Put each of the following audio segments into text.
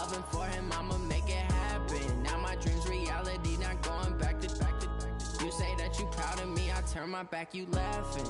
loving for him, I'ma make it happen. Now my dreams reality, not going back to. You say that you proud of me, I turn my back, you laughing.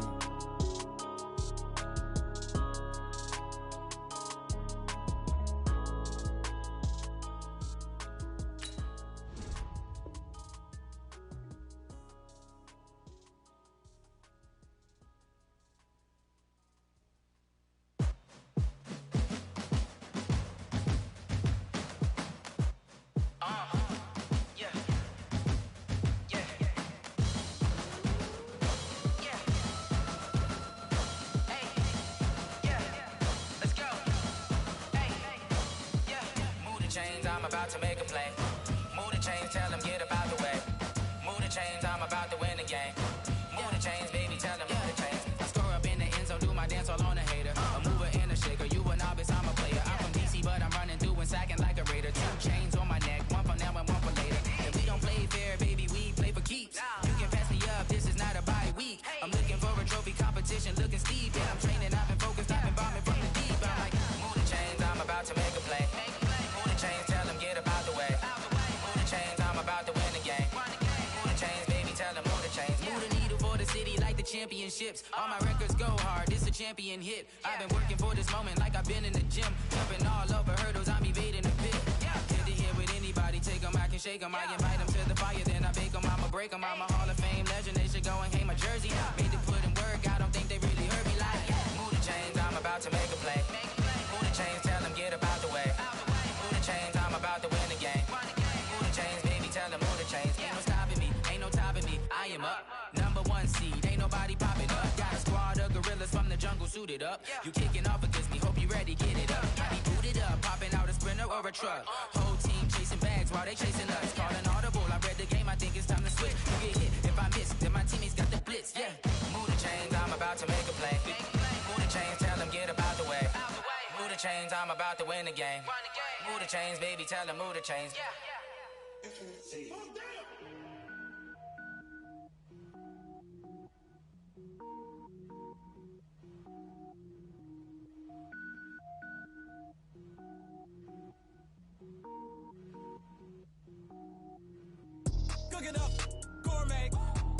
I'm about to make a play. Move the chains, tell them get up out the way. Move the chains, I'm about to win the game. Move the chains, baby, tell them move the chains. I score up in the end zone, do my dance all on a hater. A mover and a shaker, you a novice, I'm a player. I'm from DC, but I'm running through and sacking like a raider. 2 chains on my neck, one for now and one for later. If we don't play fair, baby, we play for keeps. You can pass me up, this is not a bye week. I'm looking for a trophy competition, looking steep. And I'm training, I've been focused, I've been bombing from the deep. I'm like, move the chains, I'm about to make a play. Move the chains, tell them get up out the way. Move the chains, I'm about to win the game. Move the chains, baby, tell them move the chains. Move the needle for the city like the championships. All my records go hard, this a champion hit. I've been working for this moment like I've been in the gym. Jumping all over hurdles, I'm evading the pit. Hit it here with anybody, take them, I can shake them. I invite them to the fire, then I bake them, I'ma break them. I'm a Hall of Fame legend, they should go and hang my jersey. Made to put in work, I don't think they really heard me like. Move the chains, I'm about to make a play. Move the chains, tell them get up out the way. Move the chains, I'm about to win the game. Move the chains, baby, tell them move the chains. Ain't no stopping me, ain't no topping me. I am up, #1 seed, ain't nobody popping up. Got a squad of gorillas from the jungle suited up. You kicking off against me, hope you ready, get it up. I be booted up, popping out a sprinter or a truck. Whole team chasing bags while they chasing us. Calling audible, I read the game, I think it's time to switch. You get hit, if I miss, then my teammates got the blitz, yeah. Move the chains, I'm about to make a play. Move the chains, tell them get up out the way. Move the chains, I'm about to win the game. Move the chains, baby, tell them move the chains. Cook it up, gourmet,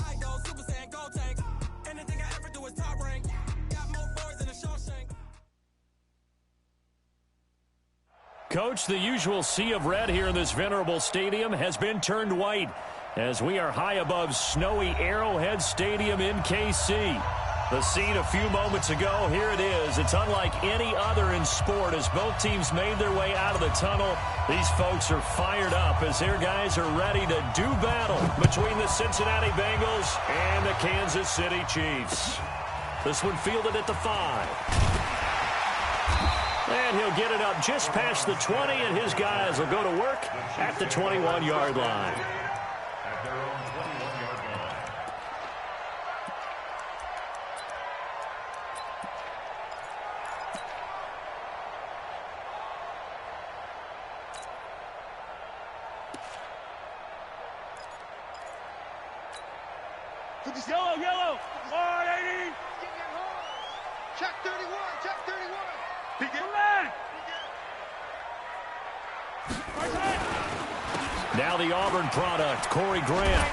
Idol, Super Saiyan, Gold Tank. Anything I ever do is top rank. Got more boys than a Shawshank. Coach, the usual sea of red here in this venerable stadium has been turned white as we are high above snowy Arrowhead Stadium in KC. The scene a few moments ago, here it is. It's unlike any other in sport as both teams made their way out of the tunnel. These folks are fired up as their guys are ready to do battle between the Cincinnati Bengals and the Kansas City Chiefs. This one fielded at the 5. And he'll get it up just past the 20, and his guys will go to work at the 21-yard line. Yellow, yellow, 180. Check 31, check 31. Begin. Now the Auburn product, Corey Grant.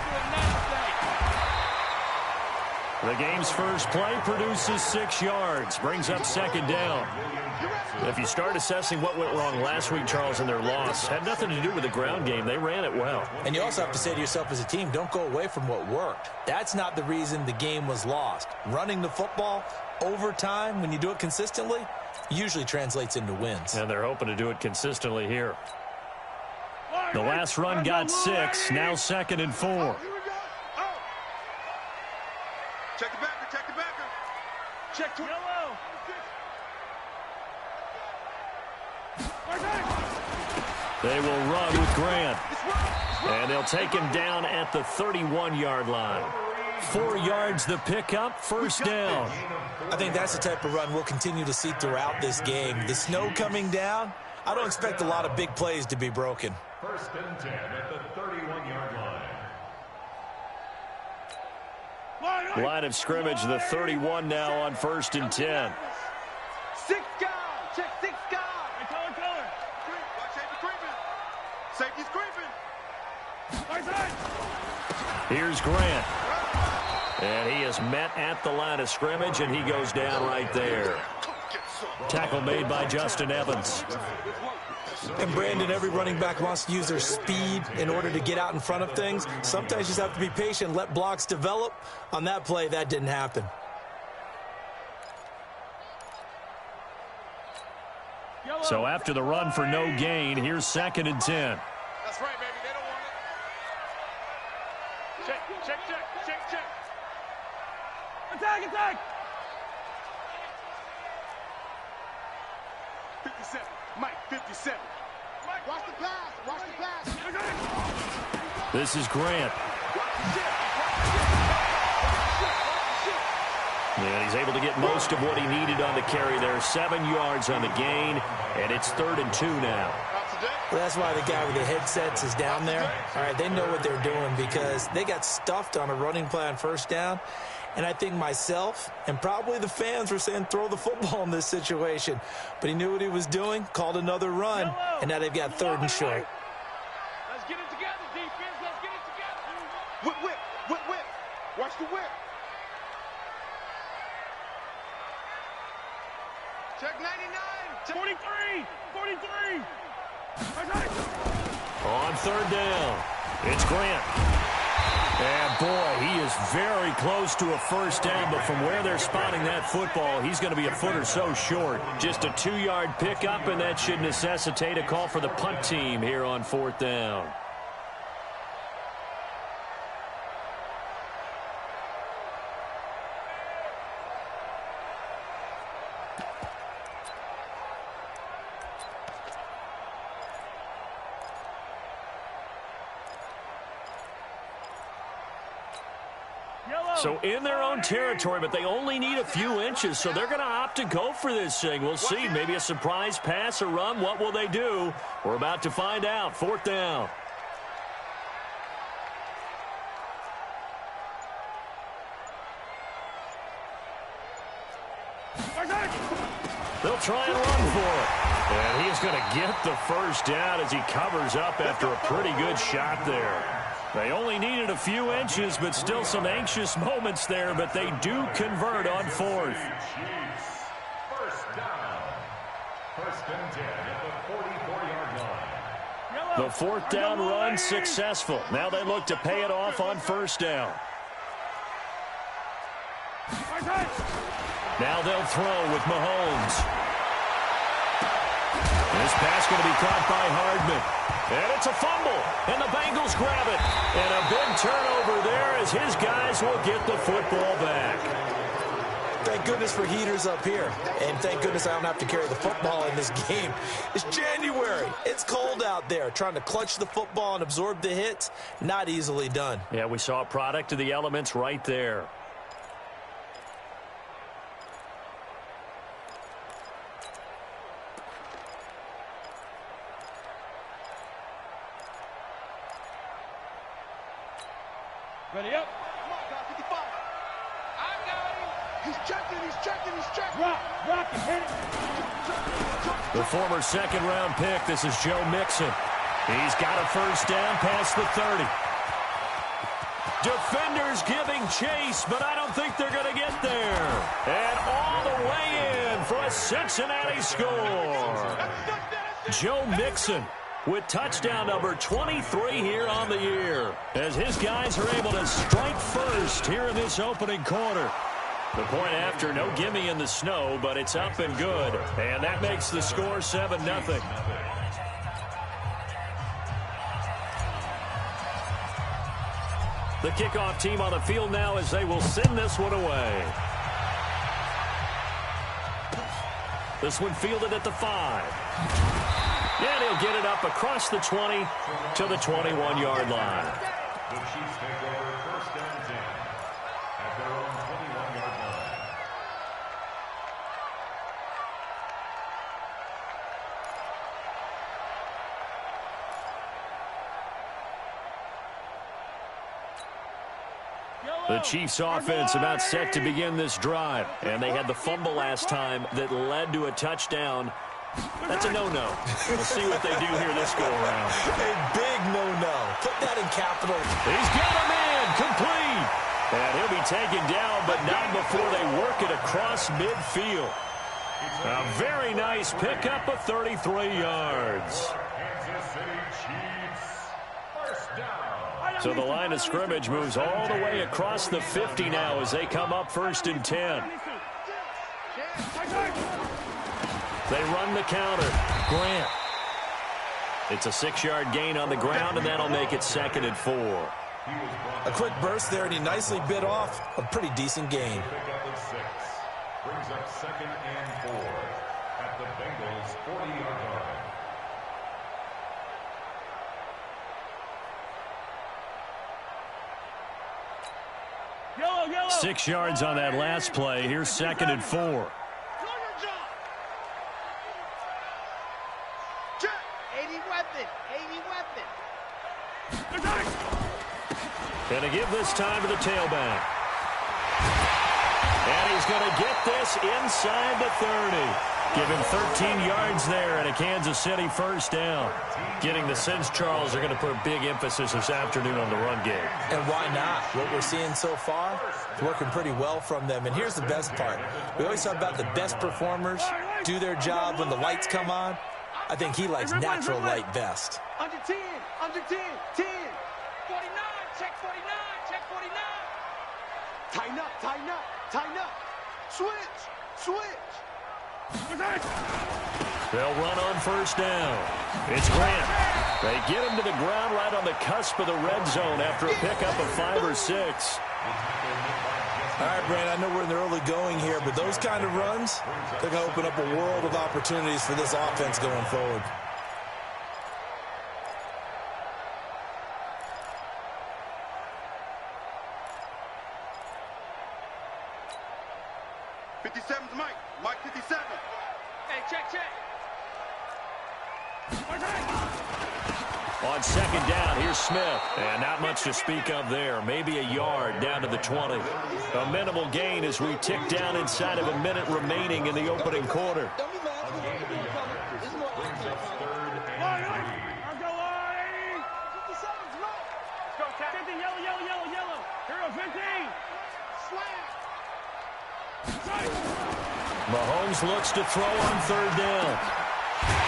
The game's first play produces 6 yards, brings up 2nd down. If you start assessing what went wrong last week, Charles, in their loss, had nothing to do with the ground game. They ran it well. And you also have to say to yourself as a team, don't go away from what worked. That's not the reason the game was lost. Running the football over time, when you do it consistently, usually translates into wins. And they're hoping to do it consistently here. The last run got 6, now 2nd and 4. Check the backer, check the backer. Check 2. They will run with Grant. And they'll take him down at the 31-yard line. 4 yards the pickup, 1st down. I think that's the type of run we'll continue to see throughout this game. The snow coming down, I don't expect a lot of big plays to be broken. 1st and 10 at the 31-yard line. Line of scrimmage, the 31 now on 1st and 10. 6 guys, check 6 guys. Color. Watch out for 3. Grant. And he is met at the line of scrimmage, and he goes down right there. Tackle made by Justin Evans. And Brandon, every running back wants to use their speed in order to get out in front of things. Sometimes you just have to be patient, let blocks develop. On that play, that didn't happen. So after the run for no gain, here's 2nd and 10. That's right, baby. They don't want it. Check. Attack. 57. Mike, 57. Mike, watch the pass. This is Grant. And he's able to get most of what he needed on the carry there. 7 yards on the gain, and it's 3rd and 2 now. Well, that's why the guy with the headsets is down there. All right, they know what they're doing because they got stuffed on a running play on 1st down. And I think myself and probably the fans were saying throw the football in this situation. But he knew what he was doing, called another run, and now they've got 3rd and short. Let's get it together, defense. Let's get it together. Whip. Watch the whip. Check 99. 43. On 3rd down, it's Grant. And, boy, he is very close to a 1st down, but from where they're spotting that football, he's going to be a foot or so short. Just a 2-yard pickup, and that should necessitate a call for the punt team here on 4th down. So in their own territory, but they only need a few inches, so they're going to opt to go for this thing. We'll see. Maybe a surprise pass or run. What will they do? We're about to find out. 4th down. They'll try and run for it. And he's going to get the 1st down as he covers up after a pretty good shot there. They only needed a few inches, but still some anxious moments there, but they do convert on 4th. First down. 1st and 10 at the 44-yard line. The 4th down run successful. Now they look to pay it off on 1st down. Now they'll throw with Mahomes. This pass going to be caught by Hardman. And it's a fumble, and the Bengals grab it. And a big turnover there as his guys will get the football back. Thank goodness for heaters up here. And thank goodness I don't have to carry the football in this game. It's January. It's cold out there. Trying to clutch the football and absorb the hits, not easily done. Yeah, we saw a product of the elements right there. Ready up. Come on, guys, 55. I got him. He's checking. Rock it, hit it. The former 2nd-round pick, this is Joe Mixon. He's got a 1st down past the 30. Defenders giving chase, but I don't think they're going to get there. And all the way in for a Cincinnati score. Joe Mixon with touchdown number 23 here on the year, as his guys are able to strike first here in this opening quarter. The point after, no gimme in the snow, but it's up and good, and that makes the score 7-0. The kickoff team on the field now as they will send this one away. This one fielded at the 5. And he'll get it up across the 20 to the 21-yard line. The Chiefs take over 1st and 10 at their own 21-yard line. The Chiefs offense about set to begin this drive. And they had the fumble last time that led to a touchdown. That's a no-no. We'll see what they do here this go-around. A big no-no. Put that in capital. He's got him in. complete. And he'll be taken down, but not before they work it across midfield. A very nice pickup of 33 yards. Kansas City Chiefs, first down. So the line of scrimmage moves all the way across the 50 now as they come up 1st and 10. They run the counter. Grant. It's a 6-yard gain on the ground, and that'll make it 2nd and 4. A quick burst there, and he nicely bit off a pretty decent gain. Pickup of 6. Brings up 2nd and 4 at the Bengals' 40-yard line. Yellow. 6 yards on that last play. Here's 2nd and 4. Going to give this time to the tailback. And he's going to get this inside the 30. Give him 13 yards there and a Kansas City first down. Getting the sense Charles are going to put a big emphasis this afternoon on the run game. And why not? What we're seeing so far, it's working pretty well from them. And here's the best part. We always talk about the best performers do their job when the lights come on. I think he likes natural light best. Under 10, 10. 49, check 49, check 49. Tighten up. Switch. They'll run on first down. It's Grant. They get him to the ground right on the cusp of the red zone after a pickup of 5 or 6. All right, Brand, I know we're in the early going here, but those kind of runs, they're going to open up a world of opportunities for this offense going forward. Mike 57. Hey, check. On 2nd down, here's Smith. And not much to speak of there. Maybe a yard down to the 20. A minimal gain as we tick down inside of a minute remaining in the opening quarter. Mahomes looks to throw on 3rd down.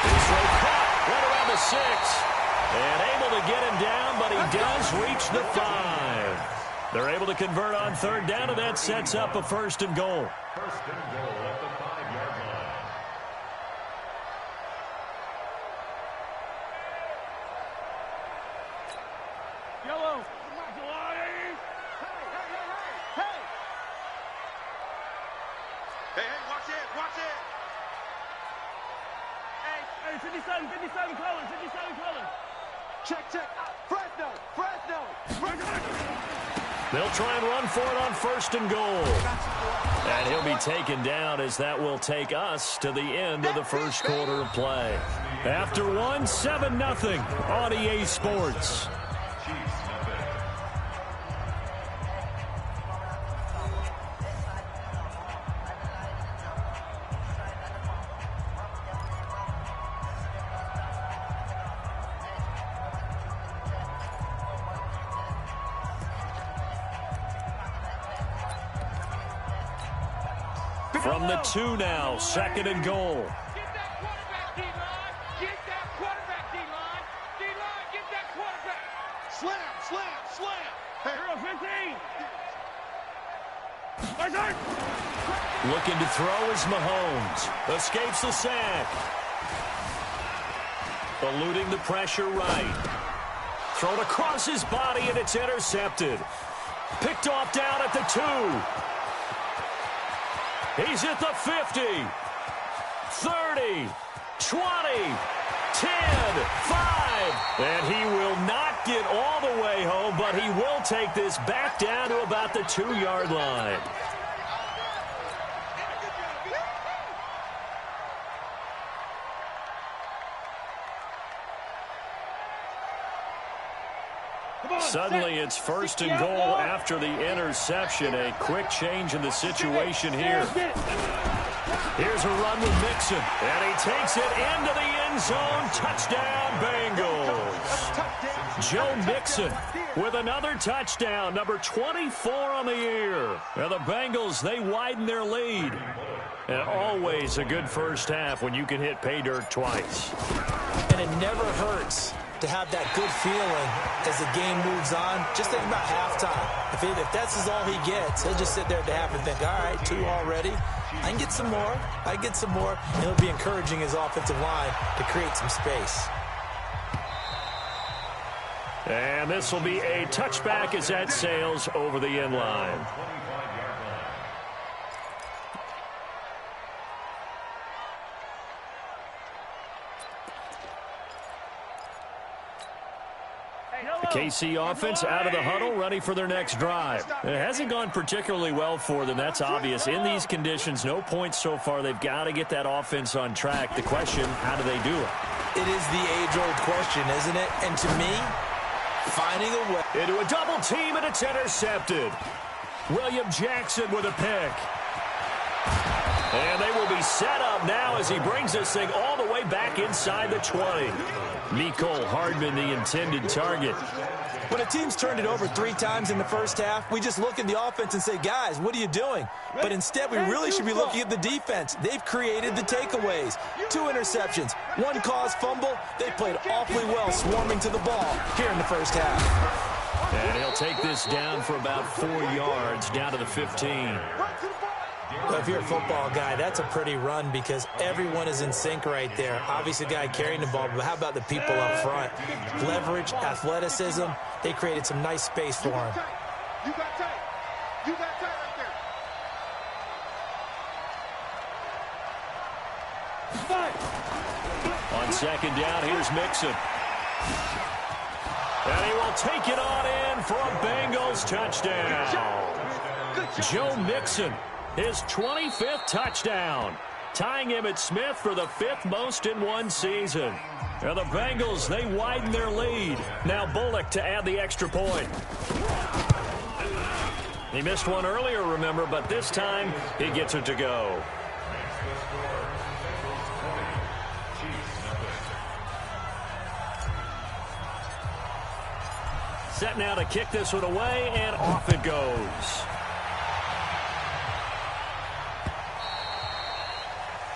He's caught right around the 6. And able to get him down, but he does reach the 5. They're able to convert on 3rd down, and that sets up a 1st and goal. 1st and goal at the 5-yard line. Yellow. Hey, watch it. Hey, 57 colors. Check. Fresno. They'll try and run for it on 1st and goal. And he'll be taken down as that will take us to the end of the first quarter of play. After 1, 7-0 on EA Sports. From the 2 now, 2nd and goal. Get that quarterback, D-line. Get that quarterback. Slam. Hey, 15. Looking to throw is Mahomes. Escapes the sack. Eluding the pressure right. Thrown across his body, and it's intercepted. Picked off down at the 2. He's at the 50, 30, 20, 10, 5. And he will not get all the way home, but he will take this back down to about the 2-yard line. Suddenly it's 1st and goal after the interception. A quick change in the situation here. Here's a run with Mixon, and he takes it into the end zone. Touchdown, Bengals. Joe Mixon with another touchdown, number 24 on the year. And the Bengals, they widen their lead. And always a good first half when you can hit pay dirt twice. And it never hurts to have that good feeling as the game moves on. Just think about halftime. If that's all he gets, he'll just sit there at the half and think, all right, 2 already. I can get some more. I get some more. And he'll be encouraging his offensive line to create some space. And this will be a touchback as that sails over the end line. The KC offense out of the huddle, ready for their next drive. It hasn't gone particularly well for them. That's obvious. In these conditions, no points so far. They've got to get that offense on track. The question, how do they do it? It is the age-old question, isn't it? And to me, finding a way. Into a double team, and it's intercepted. William Jackson with a pick. And they will be set up now as he brings this thing all the way back inside the 20. Mecole Hardman, the intended target. When a team's turned it over 3 times in the first half, we just look at the offense and say, guys, what are you doing? But instead, we really should be looking at the defense. They've created the takeaways. 2 interceptions, 1 caused fumble. They played awfully well swarming to the ball here in the first half. And he'll take this down for about 4 yards, down to the 15. Well, if you're a football guy, that's a pretty run because everyone is in sync right there. Obviously, the guy carrying the ball, but how about the people up front? Leverage, athleticism, they created some nice space for him. You got tight. You got tight right there. On second down, here's Mixon. And he will take it on in for a Bengals touchdown. Joe Mixon, his 25th touchdown, tying Emmitt Smith for the 5th most in one season. And the Bengals, they widen their lead. Now Bullock to add the extra point. He missed one earlier, remember, but this time he gets it to go. Set now to kick this one away, and off it goes.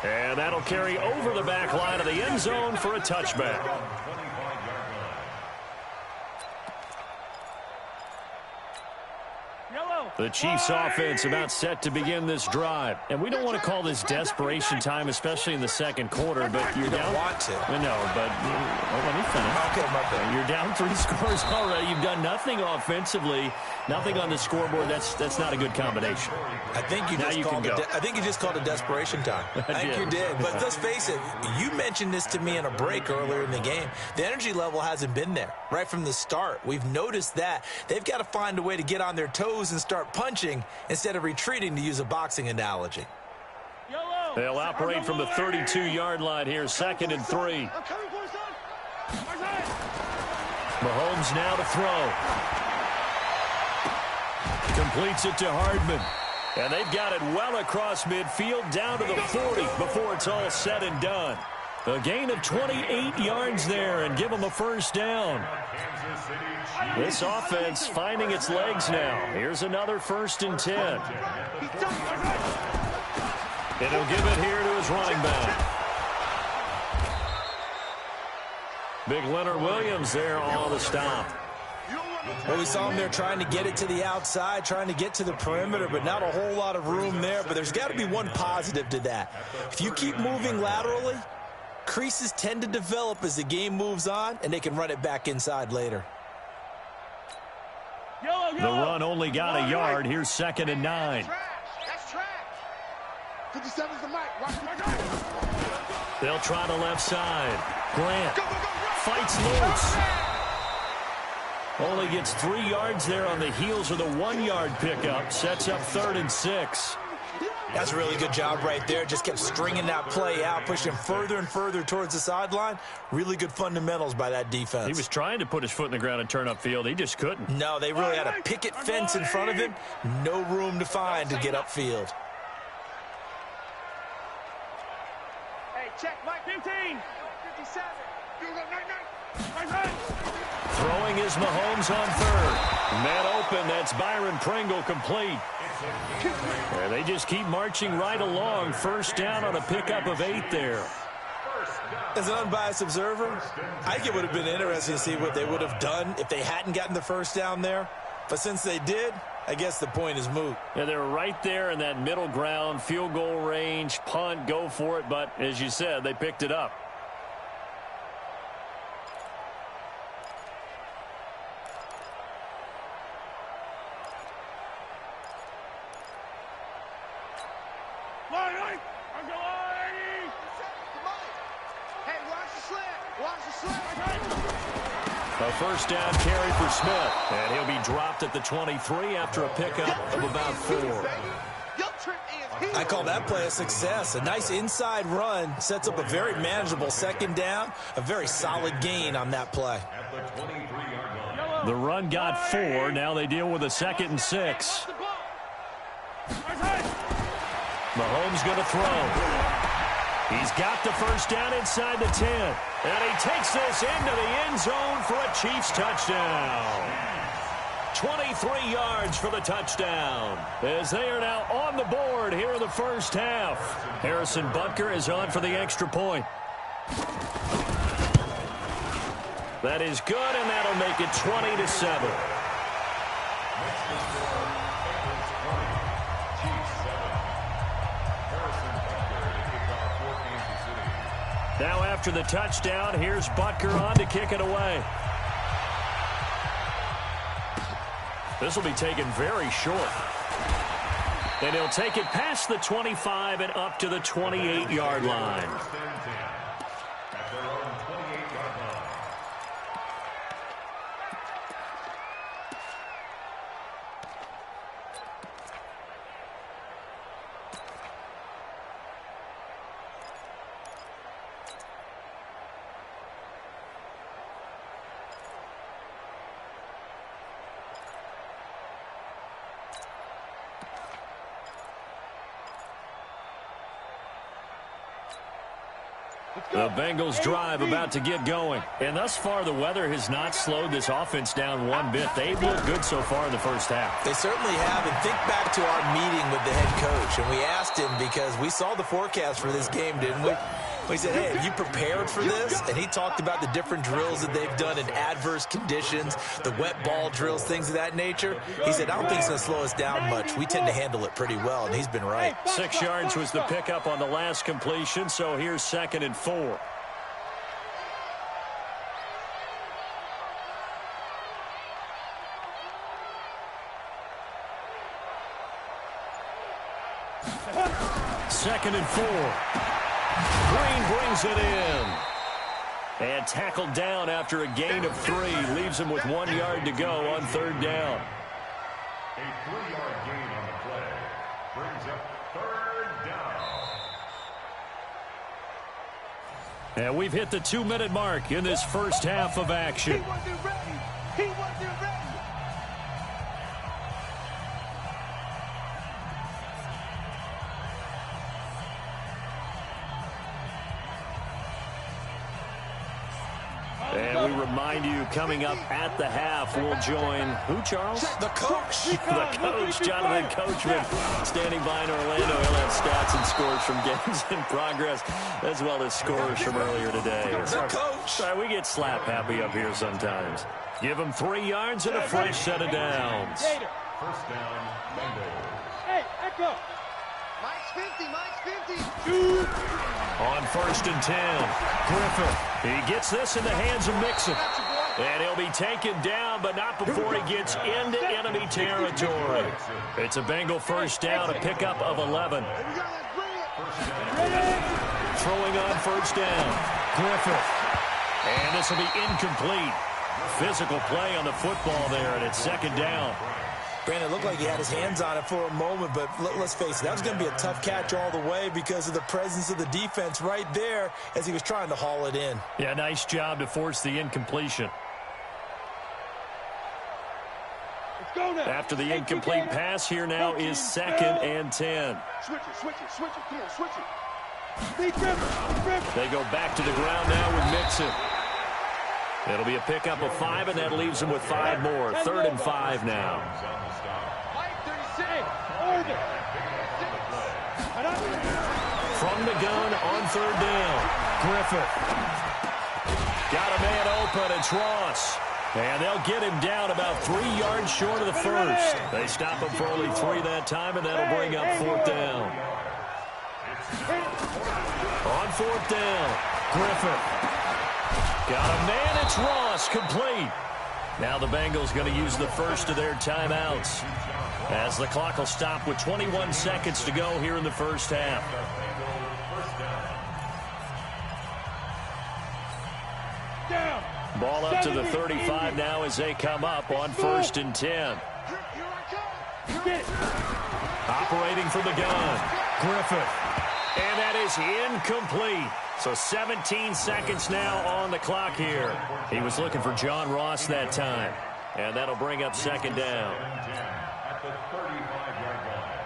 And that'll carry over the back line of the end zone for a touchback. The Chiefs offense about set to begin this drive. And we don't want to call this desperation time, especially in the second quarter, but you're down. Want to. No, but let me finish. Okay, my bad. You're down 3 scores already. You've done nothing offensively, nothing on the scoreboard. That's not a good combination. I think you just called it desperation time. I think you did. But let's face it, you mentioned this to me in a break earlier in the game. The energy level hasn't been there right from the start. We've noticed that. They've got to find a way to get on their toes and start punching instead of retreating, to use a boxing analogy. They'll operate from the 32-yard line here, 2nd and 3. Mahomes now to throw. Completes it to Hardman. And they've got it well across midfield, down to the 40 before it's all said and done. A gain of 28 yards there and give them a first down. This offense finding its legs now. Here's another 1st and 10. And he'll give it here to his running back. Big Leonard Williams there on the stop. Well, we saw him there trying to get it to the outside, trying to get to the perimeter, but not a whole lot of room there. But there's got to be one positive to that. If you keep moving laterally, creases tend to develop as the game moves on, and they can run it back inside later. The run only got a yard. Here's 2nd and 9. That's trash. 57's the mic. Watch the They'll try the left side. Grant fights loose. Only gets 3 yards there on the heels of the 1-yard pickup. Sets up 3rd and 6. That's a really good job right there. Just kept stringing that play out, pushing further and further towards the sideline. Really good fundamentals by that defense. He was trying to put his foot in the ground and turn upfield. He just couldn't. No, they really had a picket fence in front of him. No room to find to get upfield. Hey, check, Mike. 15. 57. You go, 9. Throwing is Mahomes on third. Man open, that's Byron Pringle complete. And they just keep marching right along. First down on a pickup of 8 there. As an unbiased observer, I think it would have been interesting to see what they would have done if they hadn't gotten the first down there. But since they did, I guess the point is moot. Yeah, they're right there in that middle ground, field goal range, punt, go for it. But as you said, they picked it up. A first down carry for Smith. And he'll be dropped at the 23 after a pickup of about 4. I call that play a success. A nice inside run sets up a very manageable second down. A very solid gain on that play. The run got 4. Now they deal with a 2nd and 6. Mahomes going to throw. He's got the first down inside the 10. And he takes this into the end zone for a Chiefs touchdown. 23 yards for the touchdown. As they are now on the board here in the first half. Harrison Butker is on for the extra point. That is good, and that'll make it 20-7. Now after the touchdown, here's Butker on to kick it away. This will be taken very short. And he'll take it past the 25 and up to the 28-yard line. The Bengals drive about to get going. And thus far, the weather has not slowed this offense down one bit. They've looked good so far in the first half. They certainly have. And think back to our meeting with the head coach. And we asked him because we saw the forecast for this game, didn't we? We said, hey, have you prepared for this? And he talked about the different drills that they've done in adverse conditions, the wet ball drills, things of that nature. He said, I don't think it's going to slow us down much. We tend to handle it pretty well, and he's been right. 6 yards was the pickup on the last completion, so here's 2nd and 4. Second and 4. Green brings it in. And tackled down after a gain of 3. Leaves him with 1 yard to go on 3rd down. A 3-yard gain on the play brings up 3rd down. And we've hit the 2-minute mark in this first half of action. He wasn't ready. He wasn't ready. And we remind you, coming up at the half, we'll join who, Charles? The coach. The coach, Jonathan Coachman, standing by in Orlando. He'll have stats and scores from games in progress, as well as scores from earlier today. The coach. Sorry, we get slap happy up here sometimes. Give him 3 yards and a fresh set of downs. First down, Bengals. Hey, Echo. Mike's 50. On 1st and 10, Griffith. He gets this in the hands of Mixon. And he'll be taken down, but not before he gets into enemy territory. It's a Bengal first down, a pickup of 11. Throwing on 1st down, Griffith. And this will be incomplete. Physical play on the football there, and it's 2nd down. Brandon, it looked like he had his hands on it for a moment, but let's face it, that was going to be a tough catch all the way because of the presence of the defense right there as he was trying to haul it in. Yeah, nice job to force the incompletion. Let's go now. After the incomplete pass, here now is 2nd and 10. Switch it. Come on, switch it. They go They go back to the ground now with Mixon. It'll be a pickup of 5, and that leaves them with 5 more. 3rd and 5 now. From the gun on 3rd down. Griffith. Got a man open. It's Ross. And they'll get him down about 3 yards short of the first. They stop him for only 3 that time, and that'll bring up 4th down. On 4th down, Griffith. Got a man. It's Ross. Complete. Now the Bengals going to use the first of their timeouts, as the clock will stop with 21 seconds to go here in the first half. Ball up to the 35 now as they come up on 1st and 10. Operating from the gun, Griffith. And that is incomplete. So 17 seconds now on the clock here. He was looking for John Ross that time. And that'll bring up 2nd down. At the 35-yard line.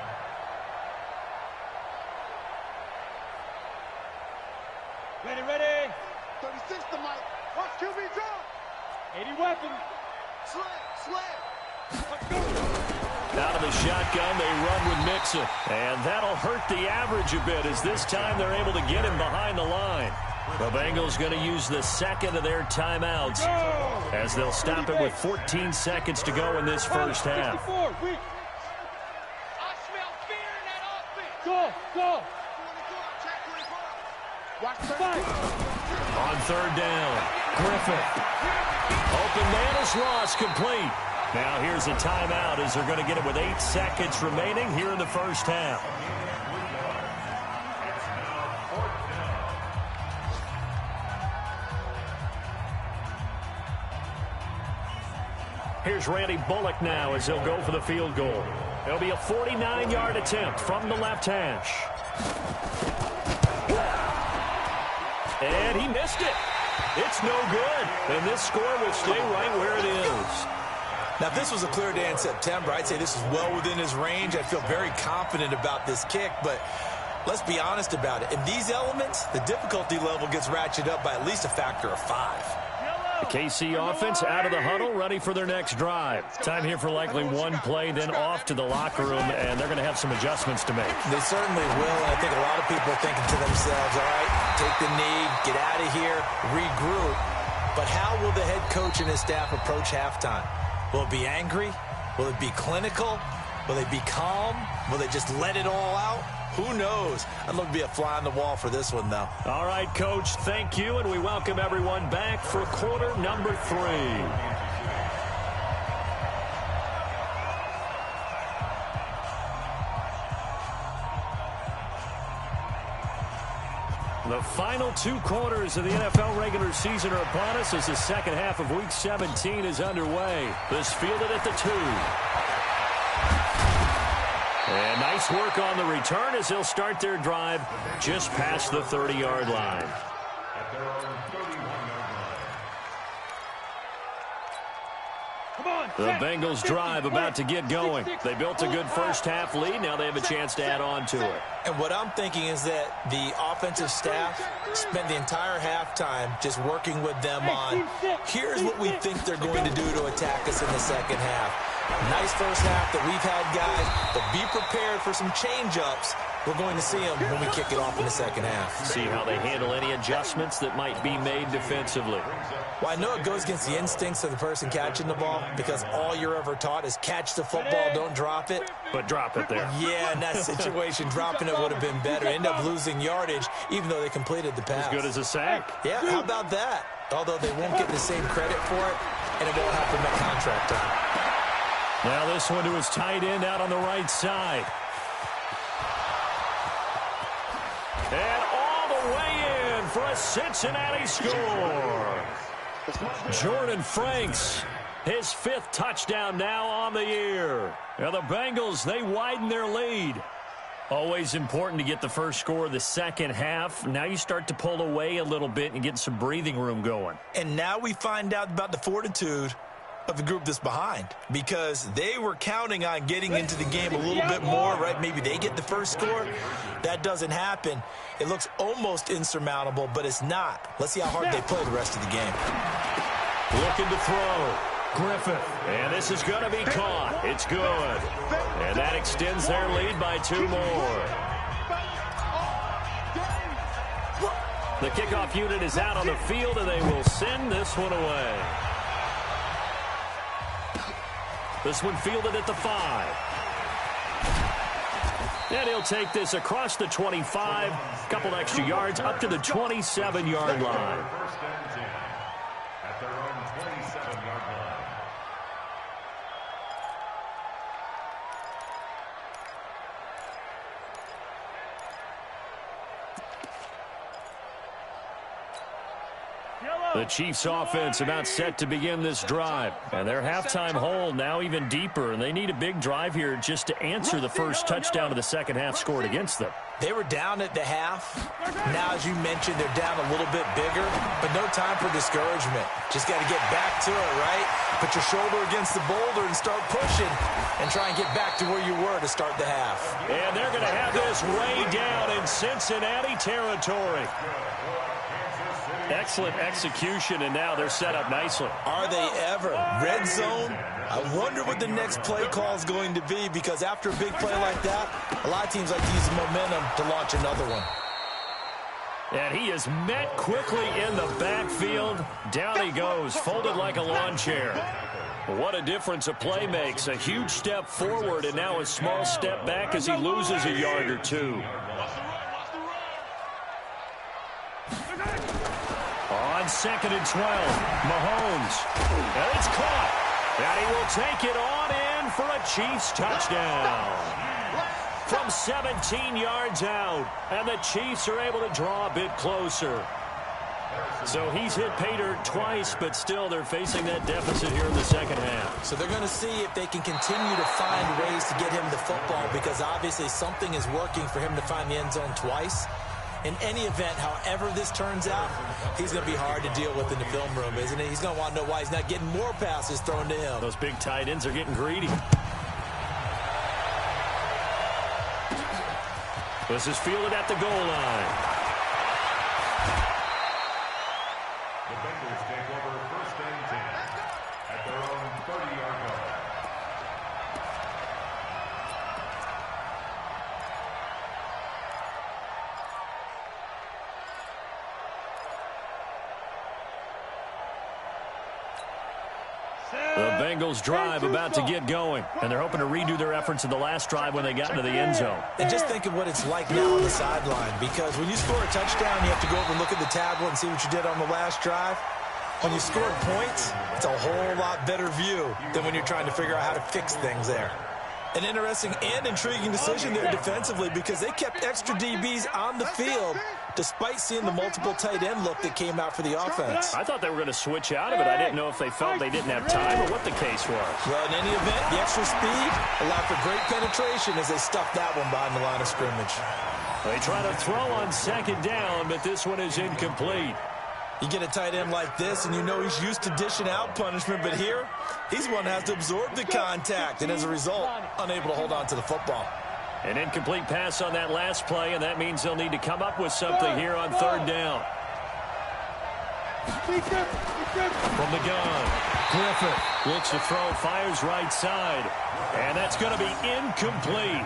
Ready. 36 to Mike. Watch QB drop. 80 weapon. Slam. Out of the shotgun, they run with Mixon. And that'll hurt the average a bit, as this time they're able to get him behind the line. The Bengals going to use the 2nd of their timeouts, as they'll stop it with 14 seconds to go in this first half. I smell fear in that offense. Go. Watch the fight. On 3rd down, Griffith. Open man is Ross, complete. Now here's a timeout, as they're going to get it with 8 seconds remaining here in the first half. Here's Randy Bullock now as he'll go for the field goal. It'll be a 49-yard attempt from the left hash. And he missed it. It's no good. And this score will stay right where it is. Now, if this was a clear day in September, I'd say this is well within his range. I feel very confident about this kick, but let's be honest about it. In these elements, the difficulty level gets ratcheted up by at least a factor of 5. The KC offense out of the huddle, ready for their next drive. Time here for likely one play, then off to the locker room, and they're going to have some adjustments to make. They certainly will, and I think a lot of people are thinking to themselves, all right, take the knee, get out of here, regroup. But how will the head coach and his staff approach halftime? Will it be angry? Will it be clinical? Will they be calm? Will they just let it all out? Who knows? I'd love to be a fly on the wall for this one, though. All right, Coach, thank you, and we welcome everyone back for quarter number 3. The final 2 quarters of the NFL regular season are upon us as the second half of Week 17 is underway. This fielded at the 2. And nice work on the return as they'll start their drive just past the 30-yard line. The Bengals drive about to get going. They built a good first half lead. Now they have a chance to add on to it. And what I'm thinking is that the offensive staff spent the entire halftime just working with them on, here's what we think they're going to do to attack us in the second half. Nice first half that we've had, guys, but be prepared for some change-ups. We're going to see them when we kick it off in the second half. See how they handle any adjustments that might be made defensively. Well, I know it goes against the instincts of the person catching the ball because all you're ever taught is catch the football, don't drop it. But drop it there. Yeah, in that situation, dropping it would have been better. End up losing yardage, even though they completed the pass. As good as a sack. Yeah, how about that? Although they won't get the same credit for it, and it won't happen at contract time. Now this one to his tight end out on the right side. And all the way in for a Cincinnati score. Jordan Franks, his 5th touchdown now on the year. Now the Bengals, they widen their lead. Always important to get the first score of the second half. Now you start to pull away a little bit and get some breathing room going. And now we find out about the fortitude of the group that's behind, because they were counting on getting into the game a little bit more, right? Maybe they get the first score. That doesn't happen. It looks almost insurmountable, but it's not. Let's see how hard they play the rest of the game. Looking to throw. Griffith. And this is going to be caught. It's good. And that extends their lead by 2 more. The kickoff unit is out on the field, and they will send this one away. This one fielded at the 5. And he'll take this across the 25, a couple extra yards, up to the 27-yard line. First and 10 at their own 27-yard line. The Chiefs offense about set to begin this drive. And their halftime hole now even deeper. And they need a big drive here just to answer the first touchdown of the second half scored against them. They were down at the half. Now, as you mentioned, they're down a little bit bigger, but no time for discouragement. Just got to get back to it, right? Put your shoulder against the boulder and start pushing and try and get back to where you were to start the half. And they're going to have this way down in Cincinnati territory. Excellent execution, and now they're set up nicely. Are they ever? Red zone? I wonder what the next play call is going to be, because after a big play like that, a lot of teams like to use the momentum to launch another one. And he is met quickly in the backfield. Down he goes, folded like a lawn chair. What a difference a play makes. A huge step forward and now a small step back as he loses a yard or 2. On 2nd and 12, Mahomes. And it's caught. And he will take it on in for a Chiefs touchdown. From 17 yards out. And the Chiefs are able to draw a bit closer. So he's hit pay dirt twice, but still they're facing that deficit here in the second half. So they're going to see if they can continue to find ways to get him the football, because obviously something is working for him to find the end zone twice. In any event, however this turns out, he's going to be hard to deal with in the film room, isn't he? He's going to want to know why he's not getting more passes thrown to him. Those big tight ends are getting greedy. This is fielded at the goal line. The Bengals take over first and 10 at their own 30-yard line. The Bengals drive about to get going, and they're hoping to redo their efforts in the last drive when they got into the end zone. And just think of what it's like now on the sideline, because when you score a touchdown, you have to go over and look at the tablet and see what you did on the last drive. When you scored points, it's a whole lot better view than when you're trying to figure out how to fix things there. An interesting and intriguing decision there defensively, because they kept extra DBs on the field despite seeing the multiple tight end look that came out for the offense. I thought they were going to switch out of it. I didn't know if they felt they didn't have time or what the case was. Well, in any event, the extra speed allowed for great penetration as they stuffed that one behind the line of scrimmage. They try to throw on 2nd down, but this one is incomplete. You get a tight end like this, and you know he's used to dishing out punishment, but here, he's one that has to absorb the contact, and as a result, unable to hold on to the football. An incomplete pass on that last play, and that means they'll need to come up with something here on 3rd down. From the gun, Griffith looks to throw, fires right side, and that's going to be incomplete.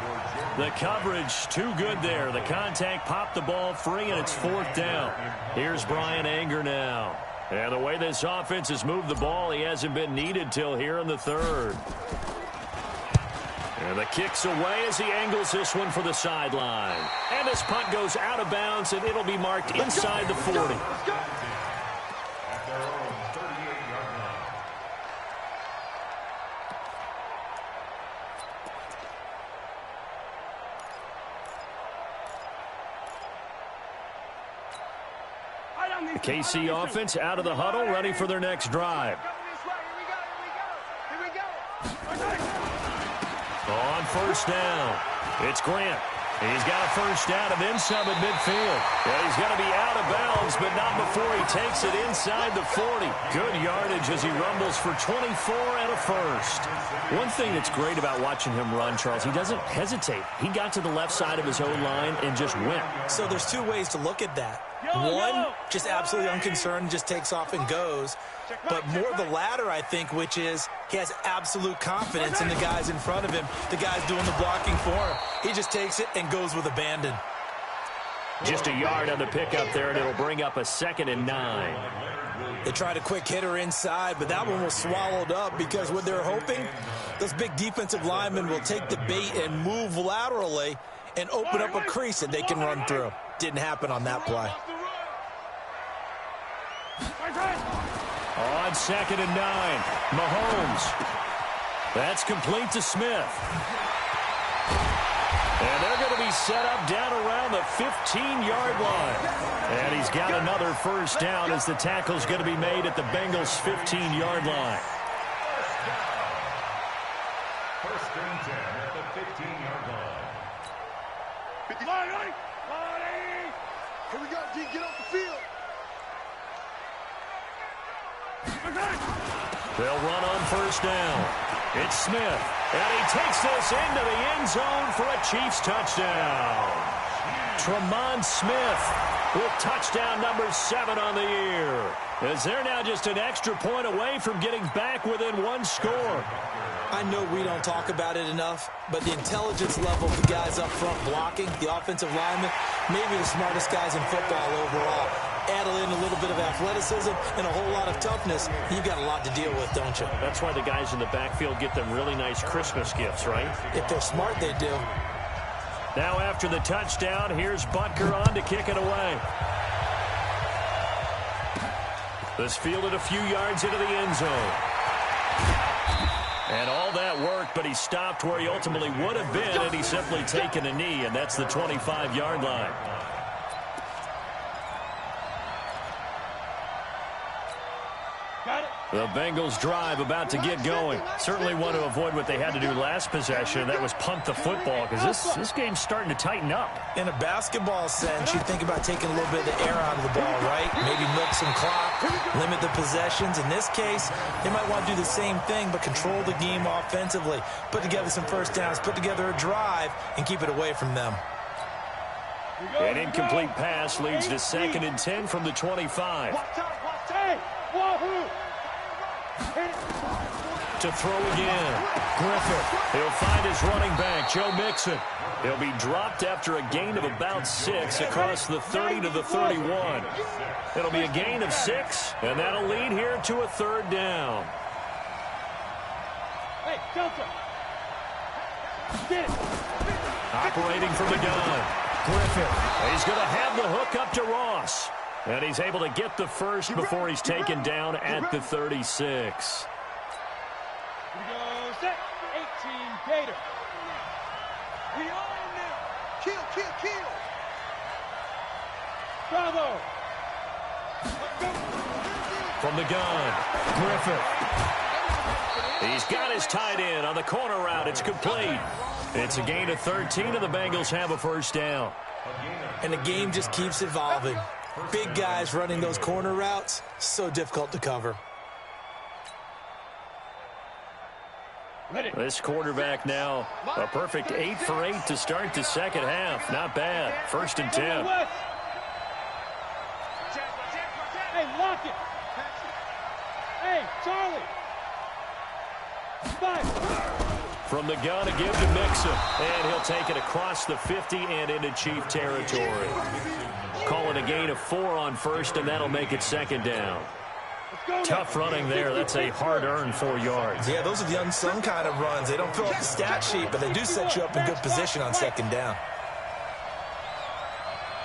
The coverage too good there. The contact popped the ball free, and it's 4th down. Here's Brian Anger now. And the way this offense has moved the ball, he hasn't been needed till here in the 3rd. And the kick's away as he angles this one for the sideline. And this punt goes out of bounds, and it'll be marked inside the 40. At their own 38-yard line. The KC offense out of the huddle, ready for their next drive. On 1st down, it's Grant. He's got a 1st down and then some at midfield. Yeah, he's going to be out of bounds, but not before he takes it inside the 40. Good yardage as he rumbles for 24 and a 1st. One thing that's great about watching him run, Charles, he doesn't hesitate. He got to the left side of his own line and just went. So there's 2 ways to look at that. One, just absolutely unconcerned, just takes off and goes. But more the latter, I think, which is he has absolute confidence in the guys in front of him, the guys doing the blocking for him. He just takes it and goes with abandon. Just a yard on the pickup there, and it'll bring up a 2nd and 9. They tried a quick hitter inside, but that one was swallowed up because what they're hoping, those big defensive linemen will take the bait and move laterally and open up a crease that they can run through. Didn't happen on that play. On 2nd and 9, Mahomes. That's complete to Smith. And they're going to be set up down around the 15-yard line. And he's got another first down as the tackle's going to be made at the Bengals' 15-yard line. First and 10 at the 15-yard line. Here we go, D. Get off the field. They'll run on first down. It's Smith, and he takes this into the end zone for a Chiefs touchdown. Tremont Smith with touchdown number 7 on the year, as they're now just an extra point away from getting back within 1 score. I know we don't talk about it enough, but the intelligence level of the guys up front blocking, the offensive linemen, maybe the smartest guys in football overall. Add in a little bit of athleticism and a whole lot of toughness, you've got a lot to deal with, don't you? That's why the guys in the backfield get them really nice Christmas gifts, right? If they're smart, they do. Now after the touchdown, here's Butker on to kick it away. This fielded a few yards into the end zone. And all that worked, but he stopped where he ultimately would have been, and he's simply taken a knee, and that's the 25-yard line. The Bengals drive about to get going. Certainly want to avoid what they had to do last possession, and that was punt the football, because this game's starting to tighten up. In a basketball sense, you think about taking a little bit of the air out of the ball, right? Maybe milk some clock, limit the possessions. In this case, they might want to do the same thing, but control the game offensively. Put together some first downs, put together a drive, and keep it away from them. An incomplete pass leads to 2nd and 10 from the 25. To throw again. Griffith. He'll find his running back, Joe Mixon. He'll be dropped after a gain of about 6 across the 30 to the 31. It'll be a gain of 6, and that'll lead here to a 3rd down. Hey, Delta. Operating from the gun. Griffith. He's going to have the hook up to Ross. And he's able to get the first before he's taken down at the 36. Here we go, set, 18, Gator. We own now. Kill, kill, kill. Bravo. From the gun, Griffith. He's got his tight end on the corner route. It's complete. It's a gain of 13, and the Bengals have a first down. And the game just keeps evolving. Big guys running those corner routes, so difficult to cover. This quarterback now, a perfect 8 for 8 to start the second half. Not bad. 1st and 10. Hey, lock it. Hey, Charlie. 5. From the gun again to Mixon. And he'll take it across the 50 and into Chief territory. Call it a gain of 4 on first, and that'll make it 2nd down. Tough running there. That's a hard-earned 4 yards. Yeah, those are the unsung kind of runs. They don't fill up the stat sheet, but they do set you up in good position on 2nd down.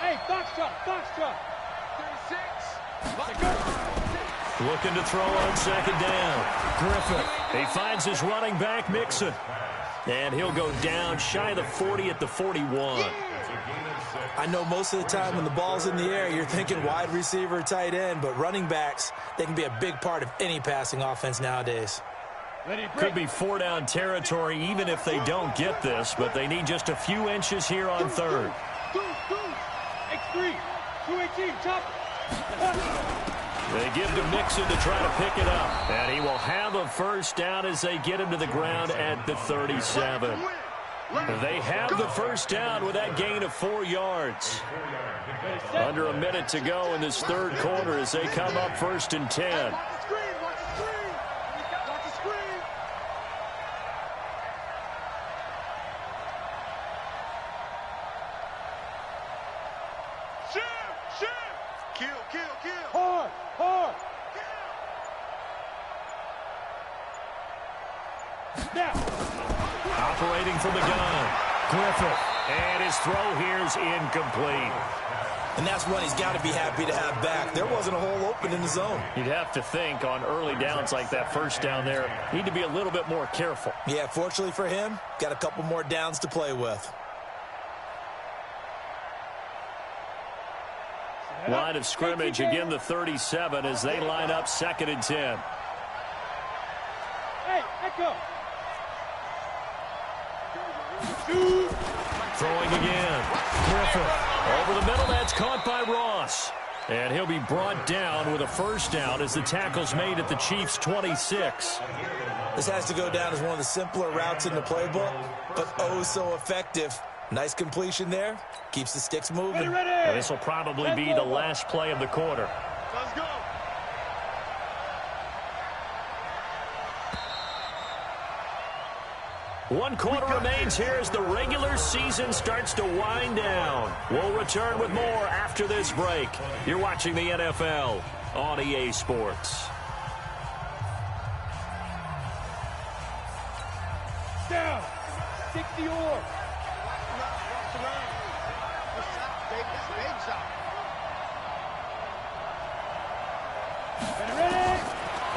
Hey, box drop. 36. Looking to throw on 2nd down. Griffith. He finds his running back, Mixon. And he'll go down shy of the 40 at the 41. I know most of the time when the ball's in the air, you're thinking wide receiver, tight end, but running backs, they can be a big part of any passing offense nowadays. Could be 4-down territory even if they don't get this, but they need just a few inches here on 3rd. X3, 218, chop. They give to Mixon to try to pick it up, and he will have a first down as they get him to the ground at the 37. They have the first down with that gain of 4 yards. Under a minute to go in this third quarter as they come up 1st and 10. Operating from the gun, Griffith. And his throw here's incomplete. And that's one he's got to be happy to have back. There wasn't a hole open in the zone. You'd have to think on early downs like that first down there, need to be a little bit more careful. Yeah, fortunately for him, got a couple more downs to play with. Line of scrimmage, again the 37 as they line up 2nd and 10. Hey, Echo. Throwing again. Griffith. Over the middle, that's caught by Ross. And he'll be brought down with a first down as the tackle's made at the Chiefs' 26. This has to go down as one of the simpler routes in the playbook, but oh so effective. Nice completion there. Keeps the sticks moving. Well, this will probably be the last play of the quarter. Let's go. One quarter remains here as the regular season starts to wind down. We'll return with more after this break. You're watching the NFL on EA Sports. Down. 60 or.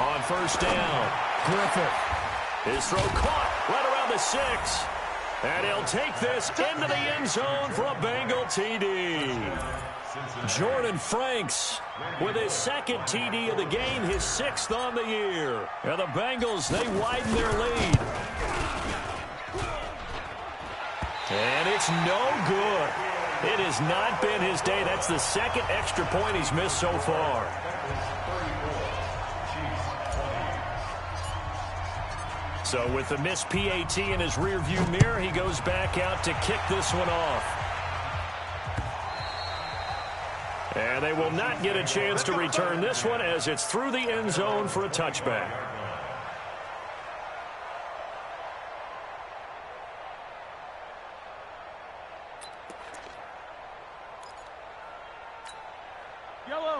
On first down, Griffith. His throw caught right around the 6. And he'll take this into the end zone for a Bengal TD. Jordan Franks with his 2nd TD of the game, his 6th on the year. And the Bengals, they widen their lead. And it's no good. It has not been his day. That's the 2nd extra point he's missed so far. So with the missed PAT in his rearview mirror, he goes back out to kick this one off. And they will not get a chance to return this one as it's through the end zone for a touchback.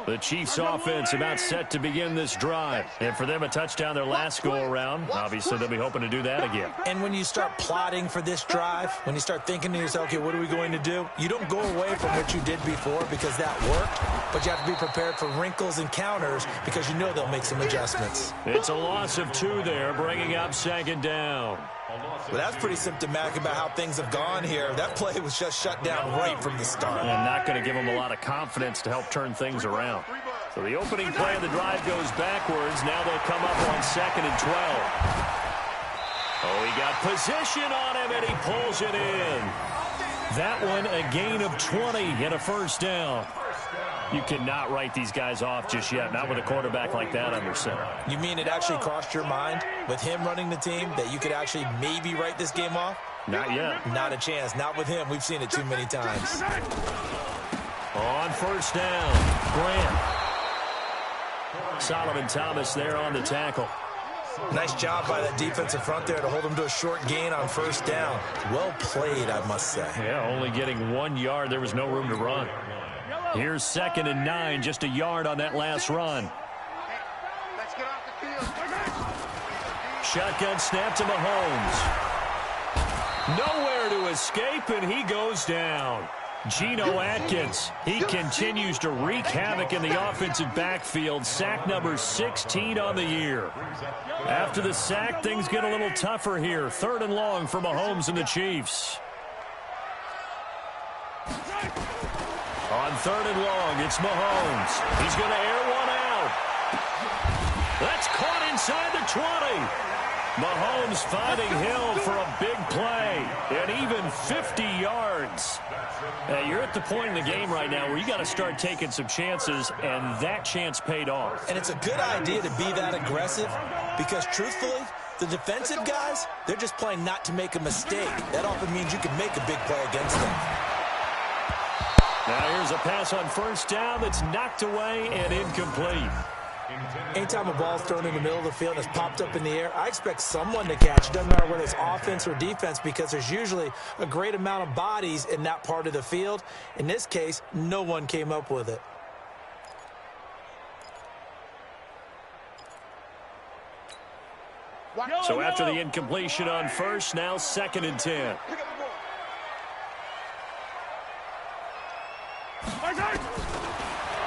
The Chiefs offense about set to begin this drive. And for them, a touchdown their last go-around. Obviously, they'll be hoping to do that again. And when you start plotting for this drive, when you start thinking to yourself, okay, what are we going to do? You don't go away from what you did before because that worked, but you have to be prepared for wrinkles and counters because you know they'll make some adjustments. It's a loss of 2 there, bringing up 2nd down. Well, that's pretty symptomatic about how things have gone here. That play was just shut down right from the start. And not going to give them a lot of confidence to help turn things around. So the opening play of the drive goes backwards. Now they'll come up on 2nd and 12. Oh, he got position on him, and he pulls it in. That one, a gain of 20 and a first down. You cannot write these guys off just yet, not with a quarterback like that under center. You mean it actually crossed your mind with him running the team that you could actually maybe write this game off? Not yet. Not a chance. Not with him. We've seen it too many times. On first down, Grant. Solomon Thomas there on the tackle. Nice job by that defensive front there to hold him to a short gain on first down. Well played, I must say. Yeah, only getting 1 yard. There was no room to run. Here's 2nd and 9, just a yard on that last run. Let's get off the field. Shotgun snap to Mahomes. Nowhere to escape, and he goes down. Geno Atkins, he continues to wreak havoc in the offensive backfield. Sack number 16 on the year. After the sack, things get a little tougher here. 3rd and long for Mahomes and the Chiefs. On 3rd and long, it's Mahomes. He's going to air one out. That's caught inside the 20. Mahomes finding Hill for a big play, and even 50 yards. You're at the point in the game right now where you got to start taking some chances, and that chance paid off. And it's a good idea to be that aggressive because, truthfully, The defensive guys, they're just playing not to make a mistake. That often means you can make a big play against them. Now here's a pass on first down that's knocked away and incomplete. Anytime a ball's thrown in the middle of the field and it's popped up in the air, I expect someone to catch it. Doesn't matter whether it's offense or defense, because there's usually a great amount of bodies in that part of the field. In this case, no one came up with it. So after the incompletion on first, now 2nd and 10.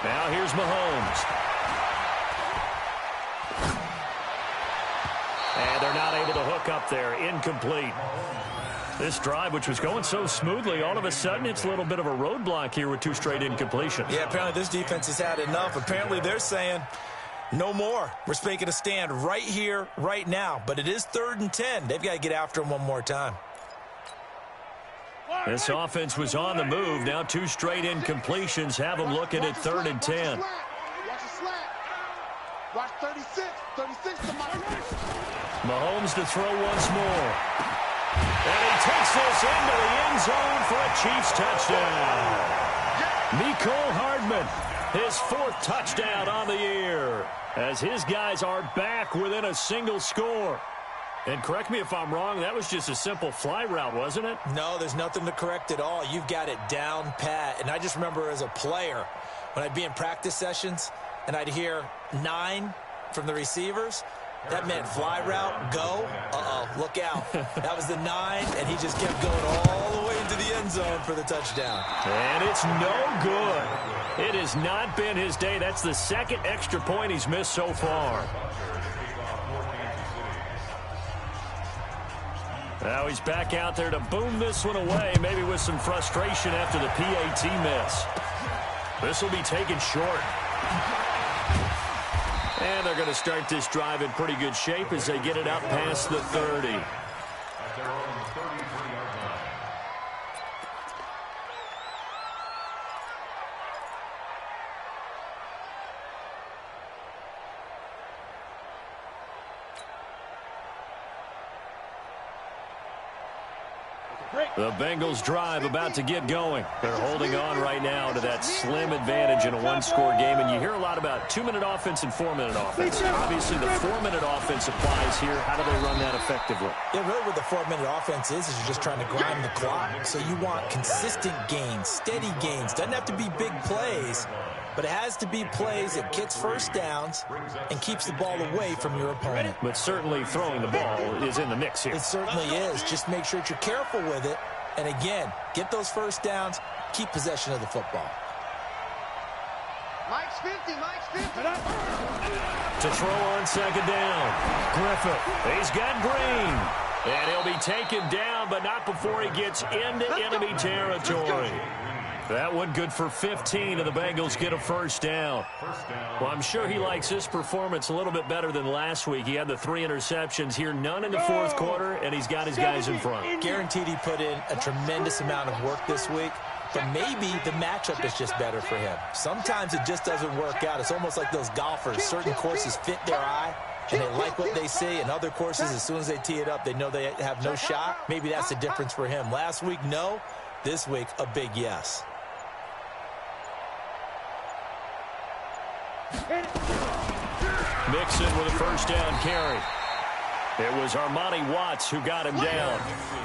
Now here's Mahomes. And they're not able to hook up there. Incomplete. This drive, which was going so smoothly, all of a sudden it's a little bit of a roadblock here with 2 straight incompletions. Yeah, apparently this defense has had enough. Apparently they're saying no more. We're making a stand right here, right now. But it is 3rd and 10. They've got to get after him one more time. This offense was on the move. Now 2 straight incompletions have them looking at 3rd and 10. Watch the slant. Watch 36. 36 to my Mahomes to throw once more. And he takes this into the end zone for a Chiefs touchdown. Mecole Hardman, his 4th touchdown on the year, as his guys are back within a single score. And correct me if I'm wrong, that was just a simple fly route, wasn't it? No, there's nothing to correct at all. You've got it down pat. And I just remember as a player, when I'd be in practice sessions and I'd hear 9 from the receivers, that meant fly route, go, look out. That was the 9, and he just kept going all the way into the end zone for the touchdown. And it's no good. It has not been his day. That's the 2nd extra point he's missed so far. Now he's back out there to boom this one away, maybe with some frustration after the PAT miss. This will be taken short. And they're going to start this drive in pretty good shape as they get it out past the 30. At their own 33-yard line. The Bengals drive about to get going. They're holding on right now to that slim advantage in a 1-score game. And you hear a lot about 2-minute offense and 4-minute offense. Obviously, the 4-minute offense applies here. How do they run that effectively? Yeah, really what the 4-minute offense is you're just trying to grind the clock. So you want consistent gains, steady gains. Doesn't have to be big plays, but it has to be plays that gets first downs and keeps the ball away from your opponent. But certainly throwing the ball is in the mix here. It certainly is. Just make sure that you're careful with it. And again, get those first downs, keep possession of the football. Mike's 50, Mike's 50. To throw on 2nd down. Griffith, he's got Green. And he'll be taken down, but not before he gets into enemy territory. That one good for 15, and the Bengals get a first down. Well, I'm sure he likes this performance a little bit better than last week. He had the 3 interceptions here, none in the 4th quarter, and he's got his guys in front. Guaranteed he put in a tremendous amount of work this week, but maybe the matchup is just better for him. Sometimes it just doesn't work out. It's almost like those golfers. Certain courses fit their eye, and they like what they see, and other courses, as soon as they tee it up, they know they have no shot. Maybe that's the difference for him. Last week, no. This week, a big yes. Mixon with a first down carry. It was Armani Watts who got him down.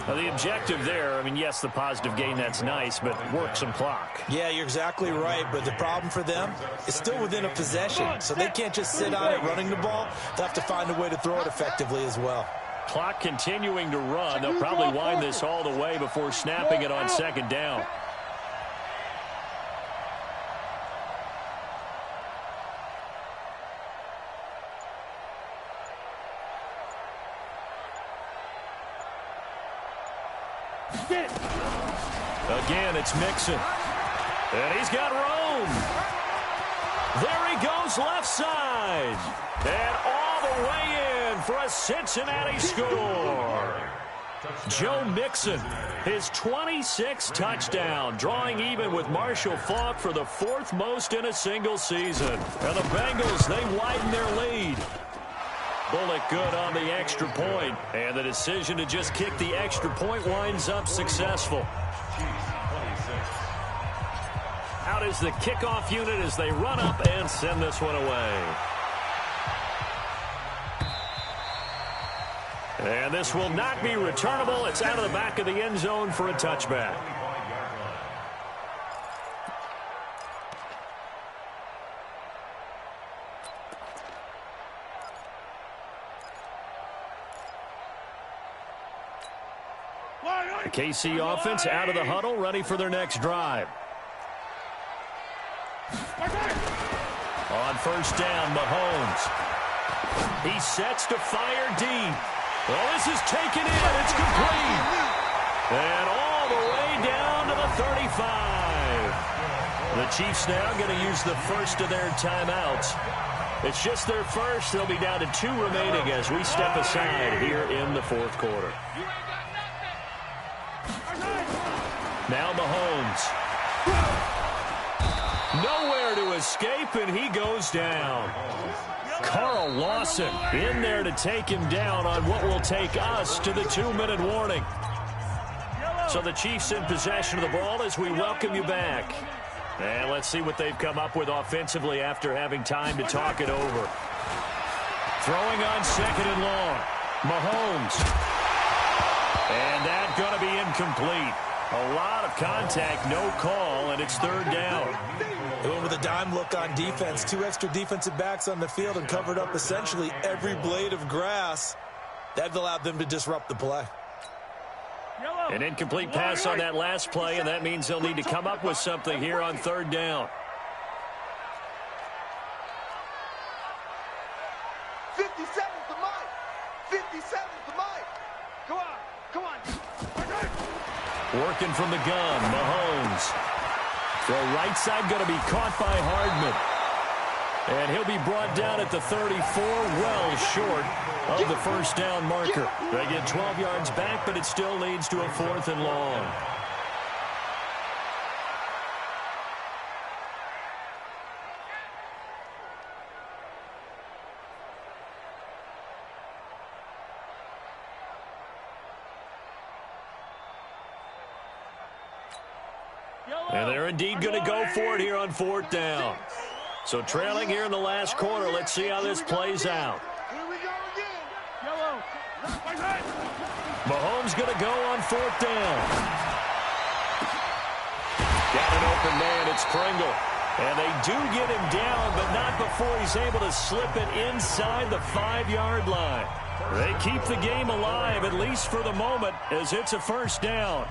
Now, the objective there, I mean, yes, the positive gain, that's nice, but work some clock. Yeah, you're exactly right, but the problem for them is still within a possession, so they can't just sit on it running the ball. They'll have to find a way to throw it effectively as well. Clock continuing to run. They'll probably wind this all the way before snapping it on 2nd down. Again, it's Mixon. And he's got room. There he goes left side. And all the way in for a Cincinnati score. Joe Mixon, his 26th touchdown, drawing even with Marshall Faulk for the 4th most in a single season. And the Bengals, they widen their lead. Bullock good on the extra point. And the decision to just kick the extra point winds up successful. Out is the kickoff unit as they run up and send this one away. And this will not be returnable. It's out of the back of the end zone for a touchback. The KC offense out of the huddle, ready for their next drive. On first down, Mahomes. He sets to fire deep. Well, this is taken in. It's complete. And all the way down to the 35. The Chiefs now going to use the first of their timeouts. It's just their first. They'll be down to 2 remaining as we step aside here in the fourth quarter. Now Mahomes. Nowhere to escape, and he goes down. Carl Lawson in there to take him down on what will take us to the 2-minute warning. So the Chiefs in possession of the ball as we welcome you back. And let's see what they've come up with offensively after having time to talk it over. Throwing on second and long. Mahomes. And that's going to be incomplete. A lot of contact, no call, and it's third down. They went with a dime look on defense. 2 extra defensive backs on the field and covered up essentially every blade of grass. That allowed them to disrupt the play. An incomplete pass on that last play, and that means they'll need to come up with something here on third down. 57's the mic. 57's the mic. Come on. Come on. Working from the gun, Mahomes. Throw right side going to be caught by Hardman. And he'll be brought down at the 34, well short of the first down marker. They get 12 yards back, but it still leads to a 4th and long. And they're indeed going to go for it here on 4th down. So trailing here in the last quarter, let's see how this plays out. Here we go again. Mahomes going to go on 4th down. Got an open man, it's Pringle. And they do get him down, but not before he's able to slip it inside the 5-yard line. They keep the game alive, at least for the moment, as it's a first down.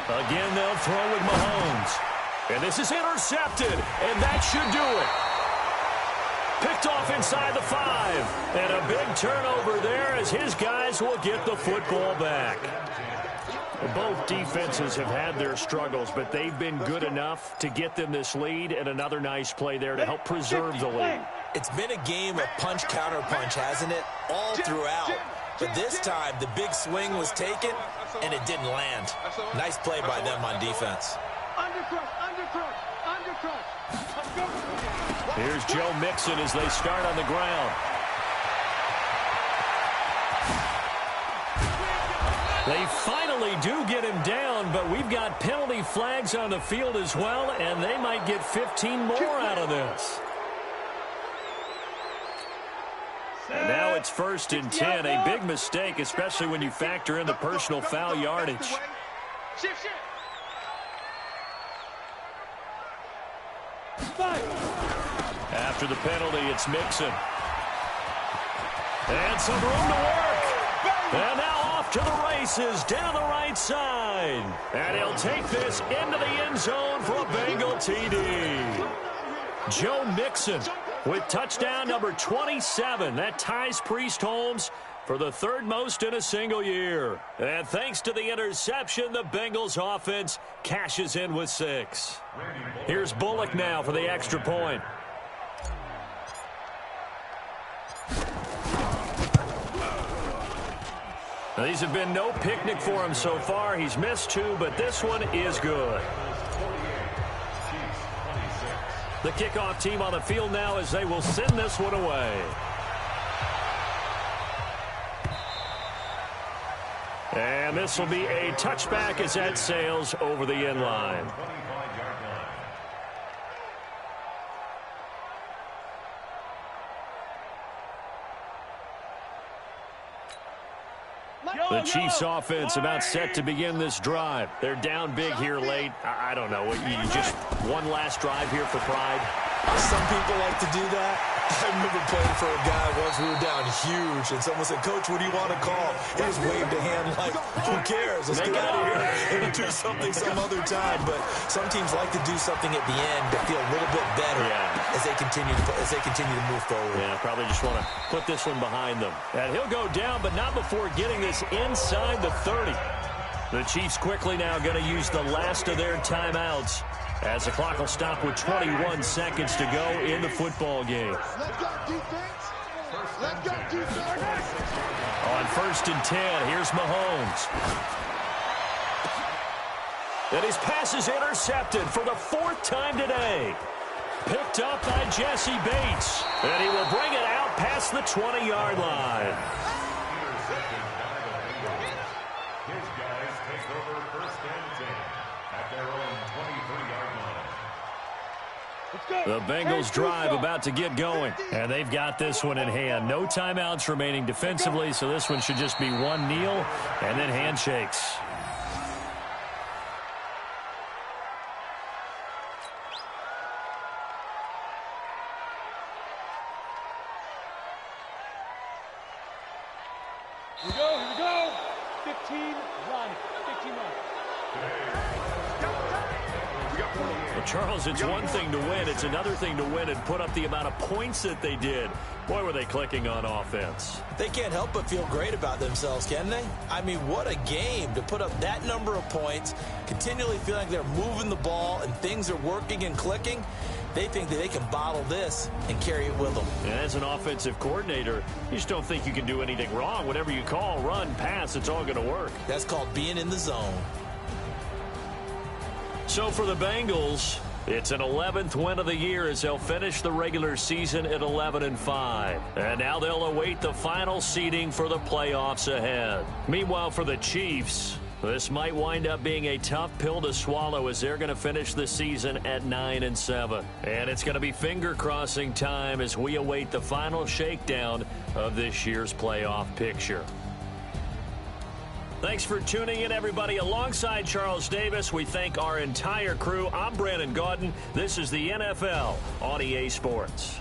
Again, they'll throw with Mahomes. And this is intercepted, and that should do it. Picked off inside the 5. And a big turnover there as his guys will get the football back. Both defenses have had their struggles, but they've been good enough to get them this lead, and another nice play there to help preserve the lead. It's been a game of punch-counter-punch, hasn't it? All throughout. But this time, the big swing was taken, and it didn't land. Nice play by them on defense. Here's Joe Mixon as they start on the ground. They finally do get him down, but we've got penalty flags on the field as well, and they might get 15 more out of this. And now it's 1st and 10, a big mistake, especially when you factor in the personal foul yardage. After the penalty, it's Mixon. And some room to work. And now off to the races down the right side. And he'll take this into the end zone for a Bengal TD. Joe Mixon with touchdown number 27. That ties Priest Holmes for the third most in a single year. And thanks to the interception, the Bengals offense cashes in with 6. Here's Bullock now for the extra point. Now, these have been no picnic for him so far. He's missed 2, but this one is good. The kickoff team on the field now as they will send this one away. And this will be a touchback as that sails over the end line. The Chiefs offense about set to begin this drive. They're down big here late. I don't know. You just one last drive here for pride? Some people like to do that. I remember playing for a guy once. We were down huge, and someone said, "Coach, what do you want to call?" He just waved a hand like, "Who cares? Let's get out of here and do something some other time." But some teams like to do something at the end to feel a little bit better as they continue to move forward. Yeah, probably just want to put this one behind them. And he'll go down, but not before getting this inside the 30. The Chiefs quickly now going to use the last of their timeouts, as the clock will stop with 21 seconds to go in the football game. Let's go, defense. Let's go, defense. On 1st and 10, here's Mahomes. And his pass is intercepted for the 4th time today. Picked up by Jesse Bates. And he will bring it out past the 20-yard line. His guys take over 1st and 10 at their own 23-yard line. The Bengals drive about to get going, and they've got this one in hand. No timeouts remaining defensively, so this one should just be one kneel and then handshakes. Here we go. 15, run. 15 run. Well, Charles, it's one thing to win. It's another thing to win and put up the amount of points that they did. Boy, were they clicking on offense. They can't help but feel great about themselves, can they? I mean, what a game to put up that number of points, continually feel like they're moving the ball and things are working and clicking. They think that they can bottle this and carry it with them. And as an offensive coordinator, you just don't think you can do anything wrong. Whatever you call, run, pass, it's all going to work. That's called being in the zone. So for the Bengals, it's an 11th win of the year as they'll finish the regular season at 11-5. And now they'll await the final seeding for the playoffs ahead. Meanwhile, for the Chiefs, this might wind up being a tough pill to swallow as they're going to finish the season at 9-7. And it's going to be finger-crossing time as we await the final shakedown of this year's playoff picture. Thanks for tuning in, everybody. Alongside Charles Davis, we thank our entire crew. I'm Brandon Gaudin. This is the NFL on EA Sports.